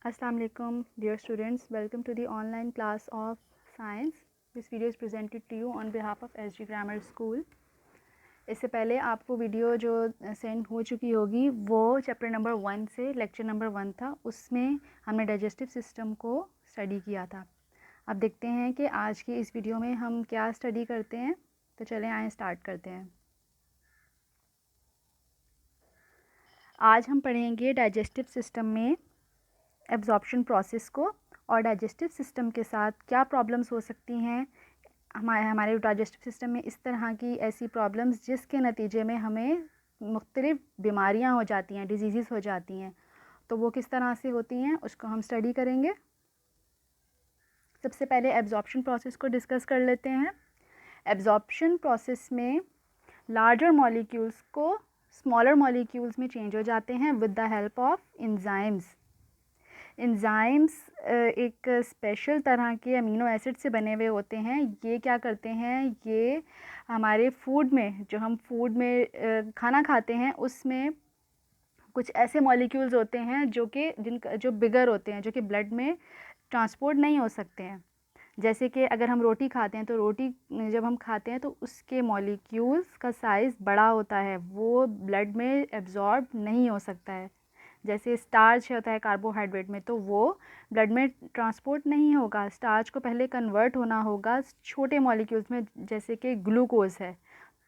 Assalamu alaikum dear students, welcome to the online class of science. This video is presented to you on behalf of SG Grammar School. इससे पहले आपको video जो send हो चुकी होगी वो chapter number 1 से लेक्चर नंबर 1 था, उसमें हमने डाइजेस्टिव सिस्टम को स्टडी किया था। अब देखते हैं कि आज की इस वीडियो में हम क्या स्टडी करते हैं। तो चलें आए स्टार्ट करते हैं। आज हम पढ़ेंगे डाइजेस्टिव सिस्टम में एब्जॉर्प्शन प्रोसेस को और डाइजेस्टिव सिस्टम के साथ क्या प्रॉब्लम्स हो सकती हैं। हमारे डाइजेस्टिव सिस्टम में इस तरह की ऐसी प्रॉब्लम्स जिसके नतीजे में हमें मुख्तलिफ़ बीमारियां हो जाती हैं, डिजीज़ हो जाती हैं, तो वो किस तरह से होती हैं उसको हम स्टडी करेंगे। सबसे पहले एब्जॉर्प्शन प्रोसेस को डिस्कस कर लेते हैं। एब्जॉर्प्शन प्रोसेस में लार्जर मॉलिक्यूल्स को स्मॉलर मॉलिक्यूल्स में चेंज हो जाते हैं with the help of enzymes. Enzymes एक स्पेशल तरह के अमीनो एसिड से बने हुए होते हैं। ये क्या करते हैं, ये हमारे फूड में, जो हम फूड में खाना खाते हैं, उसमें कुछ ऐसे मॉलिक्यूल्स होते हैं जो बिगर होते हैं, जो कि ब्लड में ट्रांसपोर्ट नहीं हो सकते हैं। जैसे कि अगर हम रोटी खाते हैं तो रोटी जब हम खाते हैं तो उसके मॉलिक्यूल्स का साइज़ बड़ा होता है, वो ब्लड में एब्जॉर्ब नहीं हो सकता है। जैसे स्टार्च होता है कार्बोहाइड्रेट में, तो वो ब्लड में ट्रांसपोर्ट नहीं होगा। स्टार्च को पहले कन्वर्ट होना होगा छोटे मॉलिक्यूल्स में, जैसे कि ग्लूकोज है।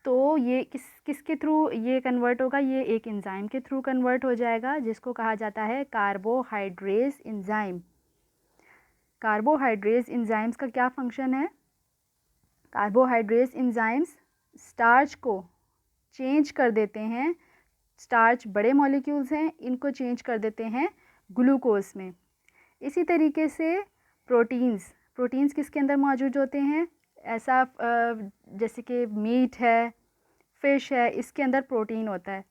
तो ये किसके थ्रू ये कन्वर्ट होगा, ये एक एंजाइम के थ्रू कन्वर्ट हो जाएगा, जिसको कहा जाता है कार्बोहाइड्रेज एंजाइम। कार्बोहाइड्रेज एंजाइम्स का क्या फंक्शन है? कार्बोहाइड्रेज एंजाइम्स स्टार्च को चेंज कर देते हैं। स्टार्च बड़े मॉलिक्यूल्स हैं, इनको चेंज कर देते हैं ग्लूकोज में। इसी तरीके से प्रोटीन्स किसके अंदर मौजूद होते हैं? ऐसा जैसे कि मीट है, फ़िश है, इसके अंदर प्रोटीन होता है।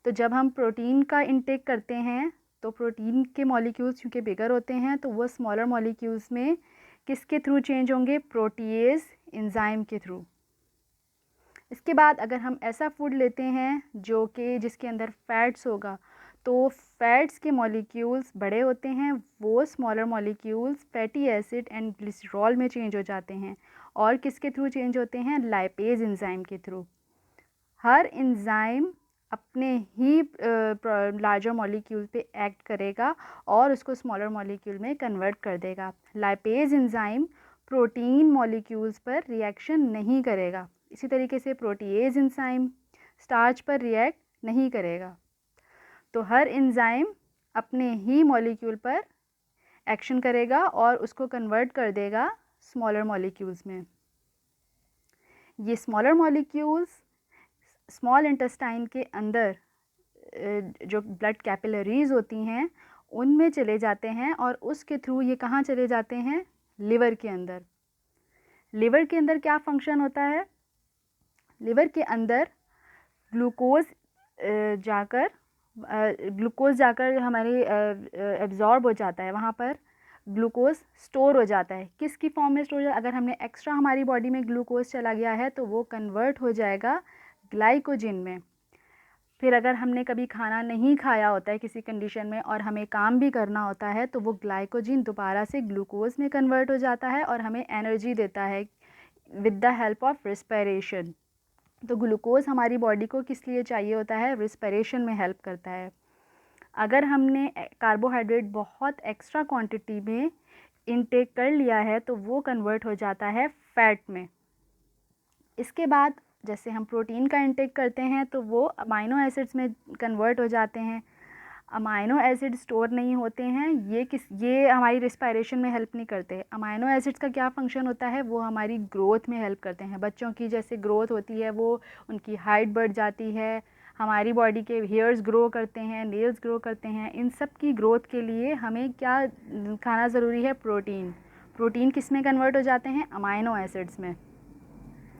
तो जब हम प्रोटीन का इंटेक करते हैं तो प्रोटीन के मॉलिक्यूल्स क्योंकि बिगर होते हैं, तो वो स्मॉलर मॉलिक्यूल्स में किसके थ्रू चेंज होंगे? प्रोटीएज एंजाइम के थ्रू। इसके बाद अगर हम ऐसा फूड लेते हैं जिसके अंदर फैट्स होगा, तो फैट्स के मॉलिक्यूल्स बड़े होते हैं, वो smaller molecules fatty acid and glycerol में चेंज हो जाते हैं। और किसके थ्रू चेंज होते हैं? लाइपेज एंजाइम के थ्रू। हर एंजाइम अपने ही लार्जर मॉलिक्यूल पे एक्ट करेगा और उसको स्मॉलर मॉलिक्यूल में कन्वर्ट कर देगा। लाइपेज एंजाइम प्रोटीन मॉलिक्यूल्स पर रिएक्शन नहीं करेगा। इसी तरीके से प्रोटीएज एंजाइम स्टार्च पर रिएक्ट नहीं करेगा। तो हर एंजाइम अपने ही मॉलिक्यूल पर एक्शन करेगा और उसको कन्वर्ट कर देगा स्मॉलर मॉलिक्यूल्स में। ये स्मॉलर मॉलिक्यूल्स स्मॉल इंटेस्टाइन के अंदर जो ब्लड कैपिलरीज होती हैं उनमें चले जाते हैं और उसके थ्रू ये कहाँ चले जाते हैं? लिवर के अंदर। लिवर के अंदर क्या फंक्शन होता है? लिवर के अंदर ग्लूकोज जाकर हमारे एब्जॉर्ब हो जाता है। वहाँ पर ग्लूकोज स्टोर हो जाता है। किसकी फॉर्म में स्टोर हो जाता है? अगर हमने एक्स्ट्रा हमारी बॉडी में ग्लूकोज चला गया है तो वो कन्वर्ट हो जाएगा ग्लाइकोजन में। फिर अगर हमने कभी खाना नहीं खाया होता है किसी कंडीशन में और हमें काम भी करना होता है, तो वो ग्लाइकोजन दोबारा से ग्लूकोज में कन्वर्ट हो जाता है और हमें एनर्जी देता है with the help of respiration. तो ग्लूकोज हमारी बॉडी को किस लिए चाहिए होता है? रिस्पिरेशन में हेल्प करता है। अगर हमने कार्बोहाइड्रेट बहुत एक्स्ट्रा क्वांटिटी में इनटेक कर लिया है तो वो कन्वर्ट हो जाता है फैट में। इसके बाद जैसे हम प्रोटीन का इंटेक करते हैं तो वो अमाइनो एसिड्स में कन्वर्ट हो जाते हैं। अमाइनो एसिड स्टोर नहीं होते हैं, ये हमारी रिस्पायरेशन में हेल्प नहीं करते। अमाइनो एसिड्स का क्या फंक्शन होता है? वो हमारी ग्रोथ में हेल्प करते हैं। बच्चों की जैसे ग्रोथ होती है, वो उनकी हाइट बढ़ जाती है, हमारी बॉडी के हेयर्स ग्रो करते हैं, नेल्स ग्रो करते हैं। इन सब की ग्रोथ के लिए हमें क्या खाना ज़रूरी है? प्रोटीन किस में कन्वर्ट हो जाते हैं? अमाइनो एसिड्स में।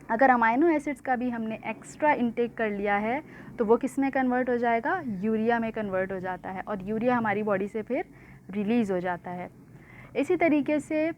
अगर अमाइनो एसिड्स का भी हमने एक्स्ट्रा इंटेक कर लिया है तो वो किस में कन्वर्ट हो जाएगा? यूरिया में कन्वर्ट हो जाता है और यूरिया हमारी बॉडी से फिर रिलीज़ हो जाता है। इसी तरीके से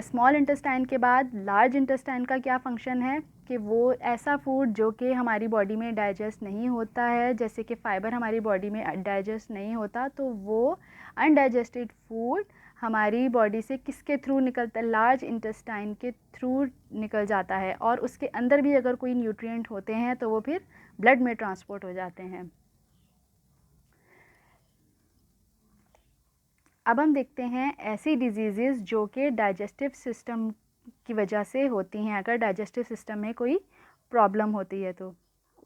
स्मॉल इंटेस्टाइन के बाद लार्ज इंटेस्टाइन का क्या फंक्शन है कि वो ऐसा फूड जो कि हमारी बॉडी में डाइजेस्ट नहीं होता है, जैसे कि फ़ाइबर हमारी बॉडी में डाइजेस्ट नहीं होता, तो वो अनडाइजेस्टेड फूड हमारी बॉडी से किसके थ्रू निकलता है, लार्ज इंटेस्टाइन के थ्रू निकल जाता है, और उसके अंदर भी अगर कोई न्यूट्रिएंट होते हैं तो वो फिर ब्लड में ट्रांसपोर्ट हो जाते हैं। अब हम देखते हैं ऐसी डिजीज़ेज़ जो कि डाइजेस्टिव सिस्टम की वजह से होती हैं, अगर डाइजेस्टिव सिस्टम में कोई प्रॉब्लम होती है तो।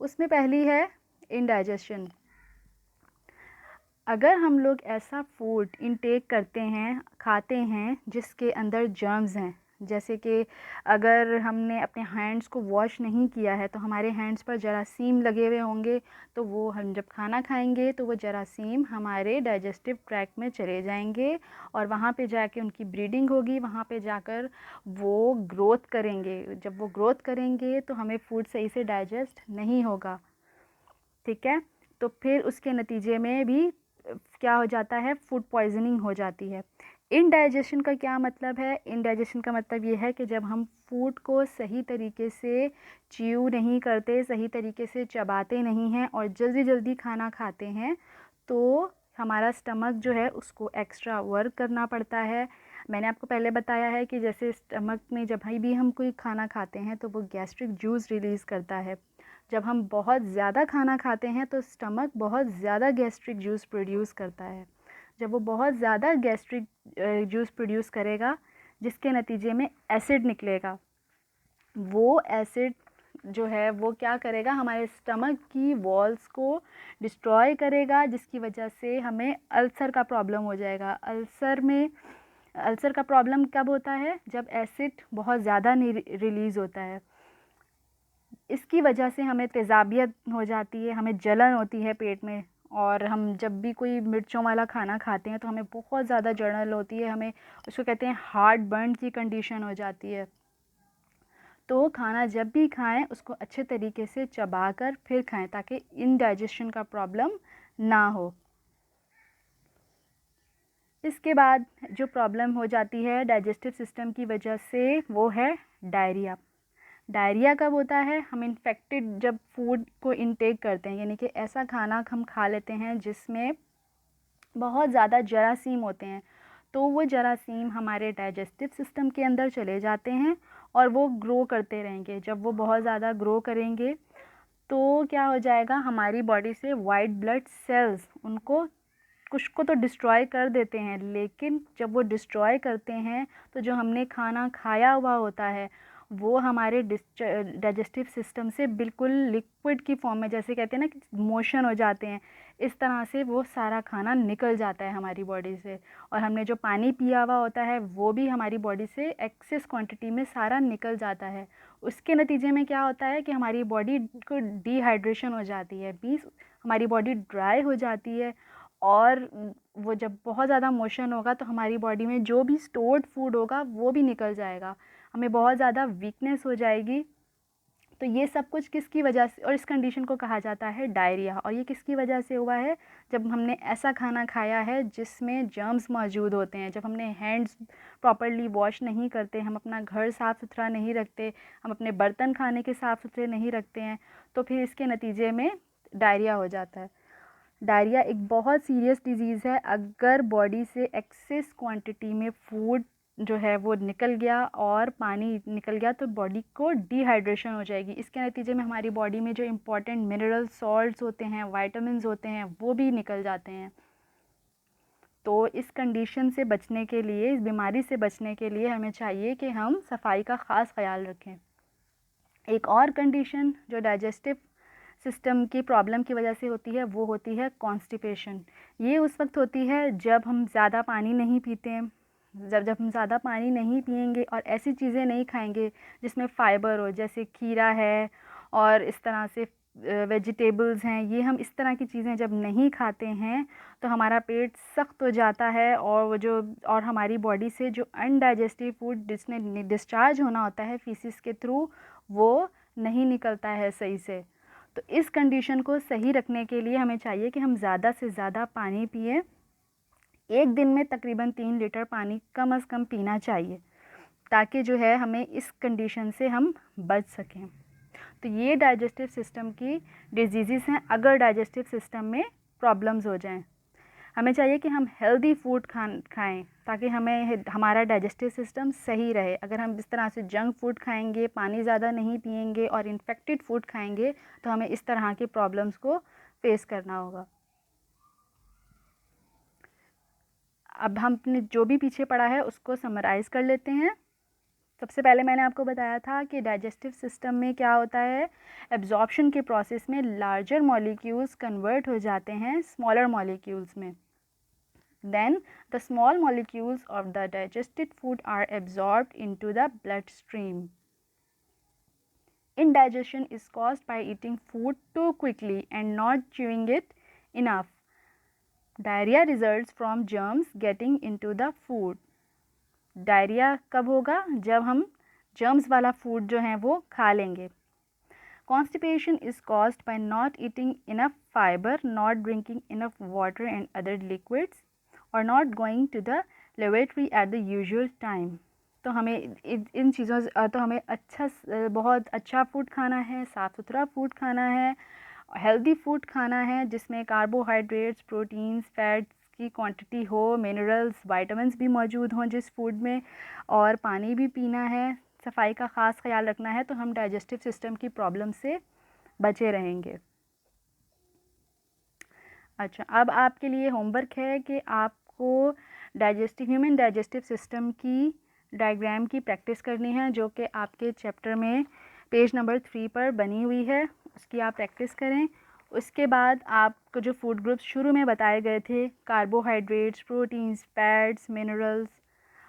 उसमें पहली है इंडाइजेशन। अगर हम लोग ऐसा फूड इंटेक करते हैं, खाते हैं जिसके अंदर जर्म्स हैं, जैसे कि अगर हमने अपने हैंड्स को वॉश नहीं किया है तो हमारे हैंड्स पर जरासीम लगे हुए होंगे, तो वो हम जब खाना खाएंगे तो वो जरासीम हमारे डाइजेस्टिव ट्रैक्ट में चले जाएंगे और वहाँ पे जाके उनकी ब्रीडिंग होगी, वहाँ पे जाकर वो ग्रोथ करेंगे। जब वो ग्रोथ करेंगे तो हमें फूड सही से डाइजेस्ट नहीं होगा, ठीक है। तो फिर उसके नतीजे में भी क्या हो जाता है, फूड पॉइजनिंग हो जाती है। इनडाइजेशन का क्या मतलब है? इनडाइजेशन का मतलब ये है कि जब हम फूड को सही तरीके से च्यू नहीं करते, सही तरीके से चबाते नहीं हैं और जल्दी जल्दी खाना खाते हैं, तो हमारा स्टमक जो है उसको एक्स्ट्रा वर्क करना पड़ता है। मैंने आपको पहले बताया है कि जैसे स्टमक में जब भी हम कोई खाना खाते हैं तो वो गैस्ट्रिक जूस रिलीज़ करता है। जब हम बहुत ज़्यादा खाना खाते हैं तो स्टमक बहुत ज़्यादा गैस्ट्रिक जूस प्रोड्यूस करता है। जब वो बहुत ज़्यादा गैस्ट्रिक जूस प्रोड्यूस करेगा, जिसके नतीजे में एसिड निकलेगा, वो एसिड जो है वो क्या करेगा, हमारे स्टमक की वॉल्स को डिस्ट्रॉय करेगा, जिसकी वजह से हमें अल्सर का प्रॉब्लम हो जाएगा। अल्सर का प्रॉब्लम कब होता है? जब एसिड बहुत ज़्यादा रिलीज़ होता है। इसकी वजह से हमें तेज़ाबियत हो जाती है, हमें जलन होती है पेट में, और हम जब भी कोई मिर्चों वाला खाना खाते हैं तो हमें बहुत ज़्यादा जलन होती है, हमें उसको कहते हैं हार्ट बर्न की कंडीशन हो जाती है। तो खाना जब भी खाएं उसको अच्छे तरीके से चबाकर फिर खाएं ताकि इनडाइजेशन का प्रॉब्लम ना हो। इसके बाद जो प्रॉब्लम हो जाती है डाइजेस्टिव सिस्टम की वजह से वो है डायरिया। डायरिया कब होता है? हम इन्फेक्टेड जब फूड को इनटेक करते हैं, यानी कि ऐसा खाना हम खा लेते हैं जिसमें बहुत ज़्यादा जरासीम होते हैं, तो वो जरासीम हमारे डाइजेस्टिव सिस्टम के अंदर चले जाते हैं और वो ग्रो करते रहेंगे। जब वो बहुत ज़्यादा ग्रो करेंगे तो क्या हो जाएगा, हमारी बॉडी से वाइट ब्लड सेल्स उनको कुछ को तो डिस्ट्रॉय कर देते हैं, लेकिन जब वो डिस्ट्रॉय करते हैं तो जो हमने खाना खाया हुआ होता है वो हमारे डाइजेस्टिव सिस्टम से बिल्कुल लिक्विड की फॉर्म में, जैसे कहते हैं ना कि मोशन हो जाते हैं, इस तरह से वो सारा खाना निकल जाता है हमारी बॉडी से। और हमने जो पानी पिया हुआ होता है वो भी हमारी बॉडी से एक्सेस क्वांटिटी में सारा निकल जाता है। उसके नतीजे में क्या होता है कि हमारी बॉडी को डिहाइड्रेशन हो जाती है, मीन्स हमारी बॉडी ड्राई हो जाती है, और वो जब बहुत ज़्यादा मोशन होगा तो हमारी बॉडी में जो भी स्टोर्ड फूड होगा वो भी निकल जाएगा, हमें बहुत ज़्यादा वीकनेस हो जाएगी। तो ये सब कुछ किसकी वजह से, और इस कंडीशन को कहा जाता है डायरिया। और ये किसकी वजह से हुआ है? जब हमने ऐसा खाना खाया है जिसमें जर्म्स मौजूद होते हैं, जब हमने हैंड्स प्रॉपरली वॉश नहीं करते, हम अपना घर साफ़ सुथरा नहीं रखते, हम अपने बर्तन खाने के साफ़ सुथरे नहीं रखते हैं, तो फिर इसके नतीजे में डायरिया हो जाता है। डायरिया एक बहुत सीरियस डिज़ीज़ है। अगर बॉडी से एक्सेस क्वांटिटी में फूड जो है वो निकल गया और पानी निकल गया तो बॉडी को डिहाइड्रेशन हो जाएगी। इसके नतीजे में हमारी बॉडी में जो इम्पोर्टेंट मिनरल सॉल्ट्स होते हैं, वाइटामिन्स होते हैं, वो भी निकल जाते हैं। तो इस कंडीशन से बचने के लिए, इस बीमारी से बचने के लिए हमें चाहिए कि हम सफाई का ख़ास ख्याल रखें। एक और कंडीशन जो डाइजेस्टिव सिस्टम की प्रॉब्लम की वजह से होती है वो होती है कॉन्स्टिपेशन। ये उस वक्त होती है जब हम ज़्यादा पानी नहीं पीते हैं। जब हम ज़्यादा पानी नहीं पिएंगे और ऐसी चीज़ें नहीं खाएंगे जिसमें फ़ाइबर हो, जैसे खीरा है और इस तरह से वेजिटेबल्स हैं, ये हम इस तरह की चीज़ें जब नहीं खाते हैं तो हमारा पेट सख्त हो जाता है, और हमारी बॉडी से जो अनडाइजेस्टिव फूड जिसने डिस्चार्ज होना होता है फीसिस के थ्रू, वो नहीं निकलता है सही से। तो इस कंडीशन को सही रखने के लिए हमें चाहिए कि हम ज़्यादा से ज़्यादा पानी पिएं। एक दिन में तकरीबन 3 लीटर पानी कम से कम पीना चाहिए, ताकि जो है हमें इस कंडीशन से हम बच सकें। तो ये डाइजेस्टिव सिस्टम की डिजीज़ हैं अगर डाइजेस्टिव सिस्टम में प्रॉब्लम्स हो जाएं। हमें चाहिए कि हम हेल्दी फूड खाएं ताकि हमारा डाइजेस्टिव सिस्टम सही रहे। अगर हम इस तरह से जंक फूड खाएंगे, पानी ज़्यादा नहीं पिएंगे और इन्फेक्टेड फूड खाएंगे तो हमें इस तरह की प्रॉब्लम्स को फेस करना होगा। अब हमने जो भी पीछे पढ़ा है उसको समराइज़ कर लेते हैं। सबसे पहले मैंने आपको बताया था कि डाइजेस्टिव सिस्टम में क्या होता है, एब्जॉर्प्शन के प्रोसेस में लार्जर मॉलिक्यूल्स कन्वर्ट हो जाते हैं स्मॉलर मॉलिक्यूल्स में। Then the small molecules of the digested food are absorbed into the bloodstream. Indigestion is caused by eating food too quickly and not chewing it enough. Diarrhea results from germs getting into the food. Diarrhoea कब होगा? जब हम germs वाला food जो है वो खा लेंगे। Constipation is caused by not eating enough fiber, not drinking enough water and other liquids, और not going to the laboratory at the usual time. तो हमें इन चीज़ों से तो हमें बहुत अच्छा फूड खाना है, साफ़ सुथरा फूड खाना है, हेल्दी फूड खाना है जिसमें कार्बोहाइड्रेट्स, प्रोटीन्स, फैट्स की क्वांटिटी हो, मिनरल्स, विटामिन्स भी मौजूद हों जिस फूड में, और पानी भी पीना है, सफाई का ख़ास ख्याल रखना है, तो हम डाइजेस्टिव सिस्टम की प्रॉब्लम से बचे रहेंगे। अच्छा, अब आपके लिए होमवर्क है कि आपको ह्यूमन डाइजेस्टिव सिस्टम की डायग्राम की प्रैक्टिस करनी है जो कि आपके चैप्टर में पेज नंबर 3 पर बनी हुई है, उसकी आप प्रैक्टिस करें। उसके बाद आपको जो फूड ग्रुप्स शुरू में बताए गए थे, carbohydrates, proteins, fats, minerals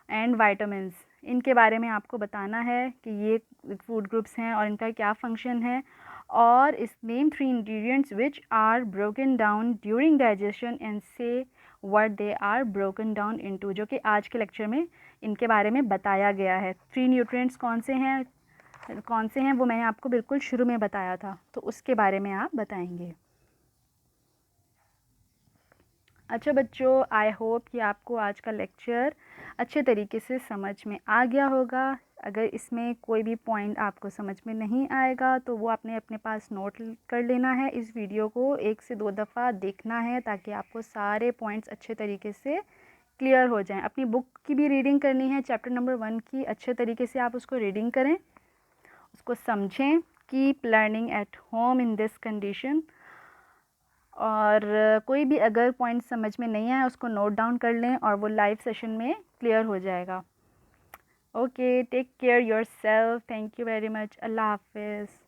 and vitamins, इनके बारे में आपको बताना है कि ये फूड ग्रुप्स हैं और इनका क्या फंक्शन है, और इस name 3 ingredients which are broken down during digestion and say what they are broken down into, जो कि आज के लेक्चर में इनके बारे में बताया गया है। 3 न्यूट्रिएंट्स कौन से हैं वो मैंने आपको बिल्कुल शुरू में बताया था, तो उसके बारे में आप बताएंगे। अच्छा बच्चों, आई होप कि आपको आज का लेक्चर अच्छे तरीके से समझ में आ गया होगा। अगर इसमें कोई भी पॉइंट आपको समझ में नहीं आएगा तो वो आपने अपने पास नोट कर लेना है। इस वीडियो को 1 से 2 दफ़ा देखना है ताकि आपको सारे पॉइंट्स अच्छे तरीके से क्लियर हो जाएं। अपनी बुक की भी रीडिंग करनी है, चैप्टर नंबर 1 की अच्छे तरीके से आप उसको रीडिंग करें, उसको समझें। Keep learning at home in this condition. और कोई भी अगर पॉइंट समझ में नहीं आया उसको नोट डाउन कर लें और वो लाइव सेशन में क्लियर हो जाएगा। Okay, take care yourself. Thank you very much. अल्लाह हाफिज़।